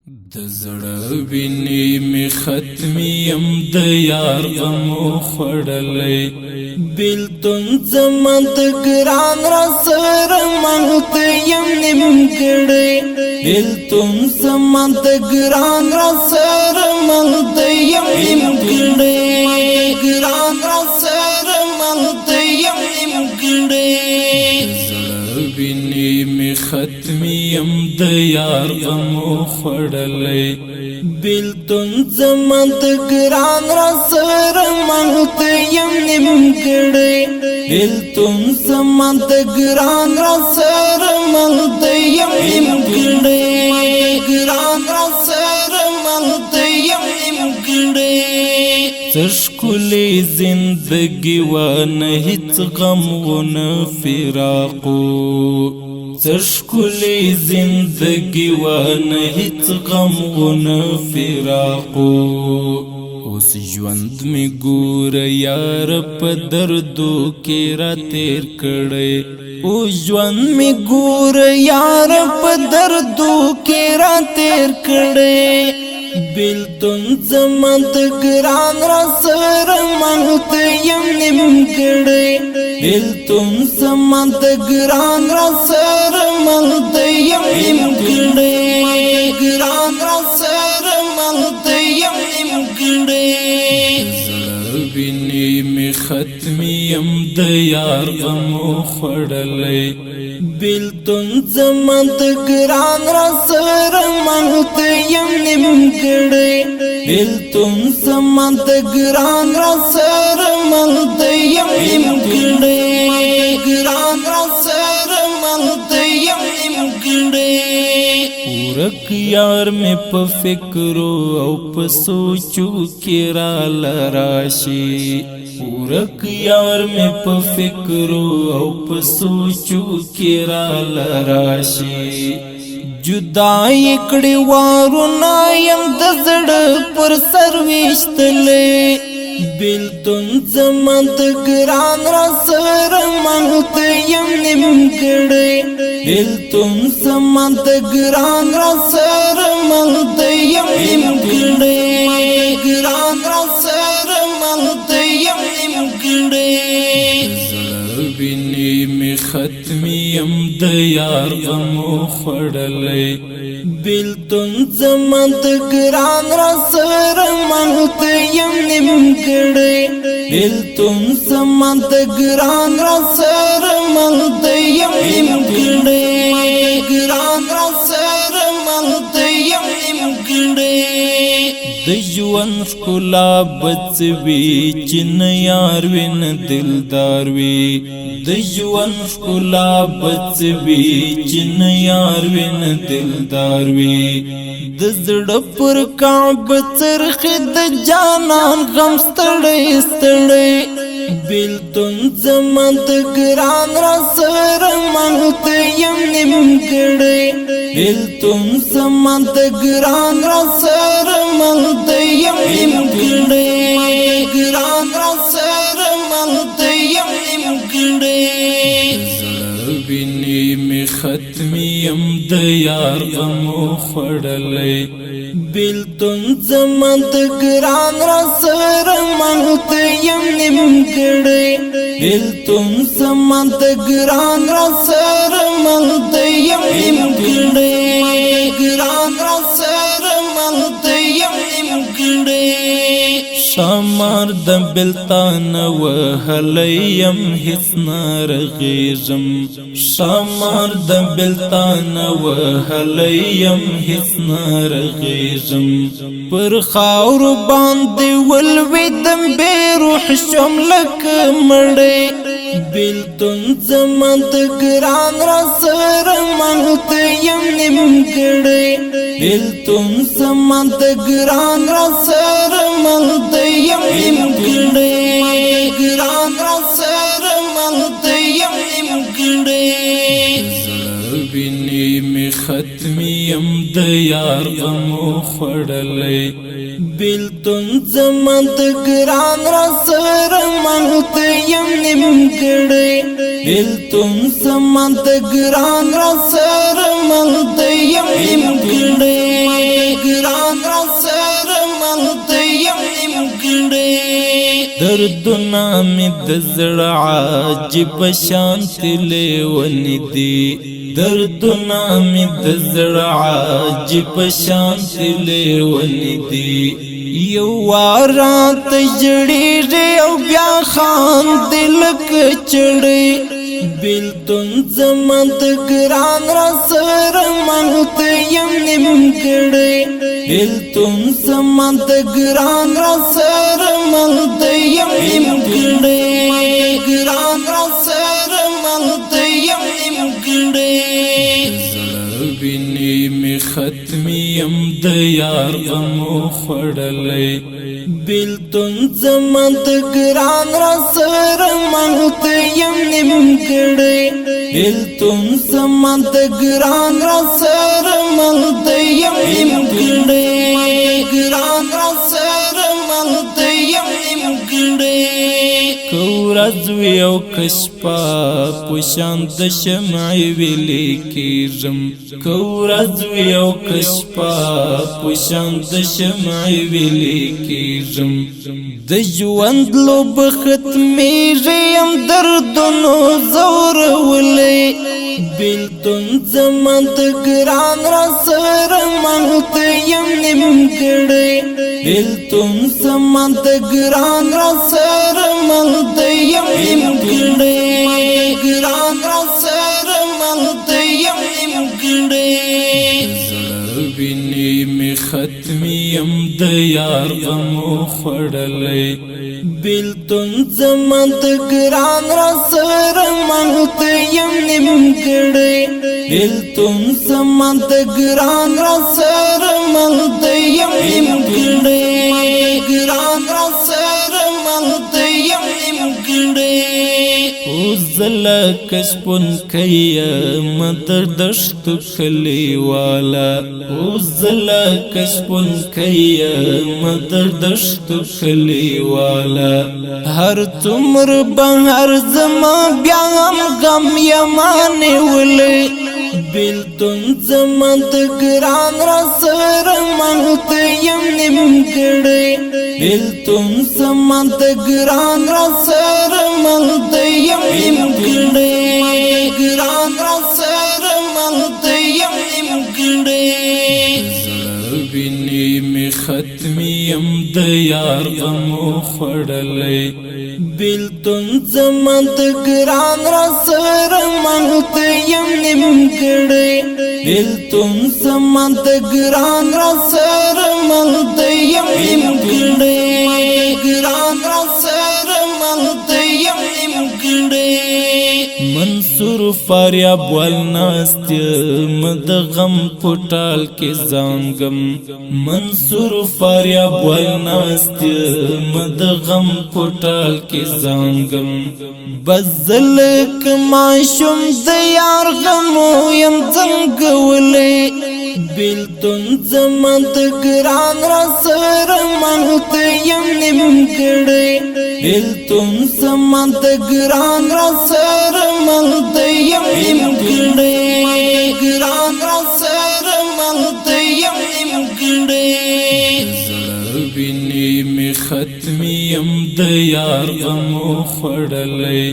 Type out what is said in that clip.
د زړه وینې می ختمي یم د یار غمو خوړلې بیلتون زما د ګران را سره مخ یم نیمګړې بیلتون زما د ګران را سره مخ یم نیمګړې ګران را سره مخ یم نیمګړې ویني می ختمي یم د یار غمو خوړلې بیلتون زما د ګران را سره مخ یم نیمګړې بیلتون زما د ګران را سره مخ یم نیمګړې ګران را سره مخ یم نیمګړې تشکلی زندگی و نه هیڅ غم و نه فراقو تشکلی زندگی و نه هیڅ غم و نه فراقو اوس ژوند می ګور یار په دردو کې را تیر کړي اوس ژوند می ګور یار په دردو کې را تیر کړي بیلتون زما د ګران را سره مخ یم نیمګړې بیلتون زما د ګران را سره مخ یم نیمګړې ګران را سره مخ یم نیمګړې ویني می ختمي یم د یار غمو خوړلې بیلتون زما د ګران را سره مخ یم نیمګړې بیلتون زما د ګران را سره مخ یم نیمګړې ګران را سره مخ یم نیمګړې ورک یار می په فکرو او په سوچو کې را لراشي ورک یار می په فکرو او په سوچو کې را لراشي جدای کړي وارو نایم د زړه پر سر وشتلې بیلتون زما د ګران را سره مخ یم نیمګړې بیلتون زما د ګران را سره مخ یم نیمګړې ګران را سره مخ یم نیمګړې ویني می ختمي یم د یار غمو خوړلې بیلتون زما د ګران را سره مخ یم نیمګړې بیلتون زما د ګران را سره مخ یم نیمګړې ګران را سره مخ یم نیمګړې د ژوند ښکلا بڅوي چې نه یار وي نه دلدار وي د ژوند ښکلا بڅوي چې نه یار وي نه دلدار وي د زړه پر کعب څرخې د جانان غم ستړی ستړی بیلتون زما د ګران را سره مخ یم نیمګړې بیلتون زما د ګران را سره مخ یم نیمګړې ګران را سره مخ یم نیمګړې ویني می ختمي یم د یار غمو خوړلې بیلتون زما د ګران را سره مخ یم نیمګړې بیلتون زما د ګران را سره مخ یم نیمګړې ګران را سره مخ یم نیمګړې شمار د بلتان وهلیم هیڅ نارغېږم شمار د بلتان وهلیم هیڅ نارغېږم پر خاورو باندې ولوېدم بې روح شوم لکه مړی بیلتون زما د ګران را سره مخ یم نیمګړې بیلتون زما د ګران را سره مخ یم نیمګړې ګران را سره مخ یم نیمګړې ویني می ختمي یم د یار غمو خوړلې بیلتون زما د ګران را سره مخ یم نیمګړې بیلتون زما د ګران را سره مخ یم نیمګړې دردنا می دزړه عجیب شانت لیونی دی دردنا می دزړه عجیب شانت لیونی دی یو وارا تجړی او بیا خان دل کچړی بیلتون زمان تگران را سر مانت یم نیم کڑی بیلتون زمان تگران را سر مانت یم نیم کڑی گران را سر مانت یم نیم کڑی زلبینی می ختمی یم دیار غمو خوڑلی بیلتون زمان تگران را سر مانت یم نیم کڑی بیلتون زمان تگران را سر مانت یم نیم کڑی گران را سر مانت یم نیم کڑی کورز ویو کشپا پشاند شمعی ویلی کیرم کورز ویو کشپا پشاند شمعی ویلی کیرم د ژوند لوب ختمیږم دردونو زورولی بیلتون زمان د ګران را سره مانت یم نیم کړی بیلتون زمان د ګران را سره مانت یم نیم کړی ګران را سره مانت یم نیم کړی ویني می ختمی یم د یار غمو خوړلی بیلتون زمان د ګران را سره مانت یم نیم کړی بیلتون زمان د ګران را سره مانت یم نیم کړی ګران را سره مانت یم نیم کړی او زلا کشپون کیم در دشت کلی والا او زلا کشپون کیم در دشت کلی والا هر تمر بهر زما بیا هم غم یمانه ولی بیلتون زمان د ګران را سره مانت یم نیم کړی بیلتون زمان د ګران را سره مانت یم نیم کړی ګران را سره مانت یم نیم کړی ویني می ختمی یم د یار غمو خوړلی بیلتون زمان د ګران را سره مانت یم نیم کړی بیلتون زمان د ګران را سره مانت یم نیم کړی ګران را سره مانت یم نیم کړی منصور فاریاب والناست مد غم پټال کې زانګم منصور فاریاب والناست مد غم پټال کې زانګم بزل کما شم د یار غمو یم څنګه ولې بیلتون زمان د ګران را سره مانت یم نیم کړی بیلتون زمان د ګران را سره مانت یم نیم کړی ګران را سره مانت یم نیم کړی ویني می ختمی یم د یار غمو خوړلی